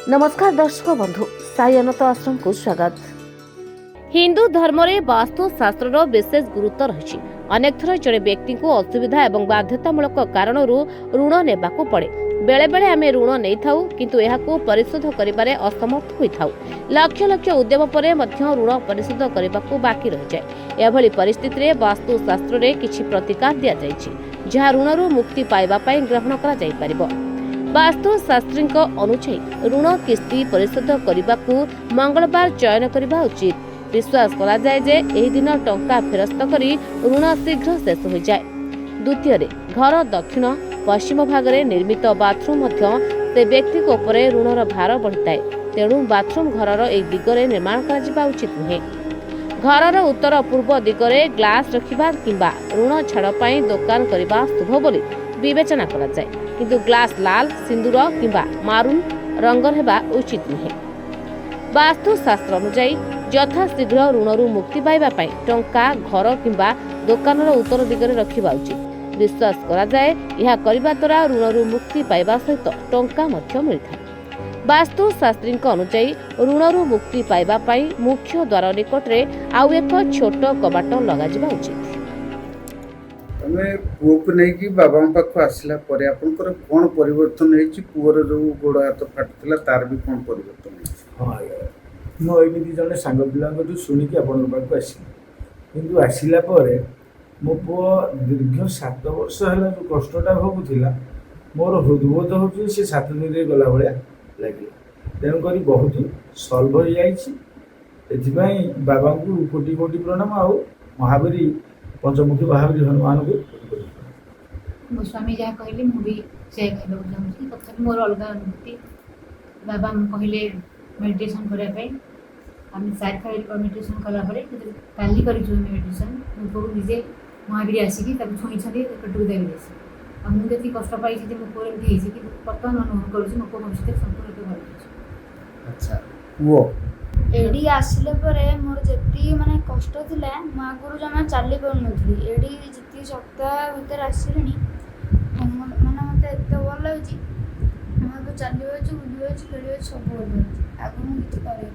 नमस्कार दर्शक बंधु साई अनंत आश्रम को स्वागत। हिंदू धर्म रे वास्तु शास्त्र विशेष गुरुत्व रही। अनेक थर जड़े व्यक्ति को असुविधा एवं बाध्यतामूलक कारण ऋण नेबाकू पड़े। बेले बेले आम ऋण नहीं थाउ किंतु एहाकू परिशोध करिबारे असमर्थ होई थाउ। लक्ष लक्ष उद्यम परे मध्य ऋण परिशोध करबाकू बाकी रह जाए। एभली परिस्थिति रे वास्तु शास्त्र रे किछि प्रतिकार दिया जायछि जहा ऋणरू मुक्ति पाइबा पई ग्रहण करा जाय परिबो। वास्तु शास्त्री अनुसार ऋण किस्ती परिशोध करने को मंगलवार चयन करने उचित। विश्वास करा जाए जे एही दिन टंका फेरस्त करी ऋण शीघ्र शेष हो जाए। द्वितीय घर दक्षिण पश्चिम भाग में निर्मित बाथरूम से व्यक्ति को ऊपर ऋणर भार बढ़ी तेणु बाथरूम घर एक दिगरे निर्माण करा उचित नुहे। घर उत्तर पूर्व दिगरे ग्लास रखिबा किंबा ऋण छाड़ दुकान करने शुभ बोली विवेचना करा जाए किंतु ग्लास लाल सिंदूर किंबा मारून रंगर हेबा उचित नुहे। वास्तु शास्त्र अनुसार यथाशीघ्र ऋणरू मुक्ति पाइबा पई टंका घर किंबा दुकानर उत्तर दिगरे रखिबा उचित। विश्वास करा जाए यह करबा द्वारा ऋणरू मुक्ति पाइबा सहित टंका मध्य मिलता। वास्तु शास्त्री अनुसार ऋणरू मुक्ति पाइबा पई मुख्य द्वार निकट रे आउ एक छोट कबाट लगा जिबा उचित। पुओ को नहीं बाबा पाख आसला आपंकर कौन परिवर्तन है पुअर जो गोड़ हाथ फाटुला तार भी कौन परिवर्तन है? हाँ मुझे जड़े सांग पिला शुणिकी आपण पाक आसिला कि आसला मो पुओ दीर्घ 7 वर्ष है जो कष्टा भोगुला मोर हृदबोध हो 7 दिन गला भाया लगे तेणुक बहुत सल्व हो जाए। बाबा को कोटि कोटि प्रणाम आ महावीर पंचमुखी महावीर हनुमान को मो स्वामी जहाँ कहले मुझे से कहूँ चाहूँगी तथा मोर अलग अनुभूति। बाबा कहले मेडिटेशन करने आम 4 खाली मेडिटेशन कलापर काली कर मेडिटेशन मो निजे महावीर आसिकी छुई पेटू देवी मुझे कष्ट पाई मो पुओ एमती कि बर्तमान अनुभव करुँच मो पुओ भविष्य संपूर्ण भल। अच्छा वो एडी आसिले परे मोर जेती माने कष्ट थिला मो आगुरु जमा चाली पाउन नथली एडी जेती सप्ताह भीतर आसिलेनी माने मते एते भल लागछि मो चालियो छु बुलियो छु खेलियो सब भल लागछि आगु मु किछ करे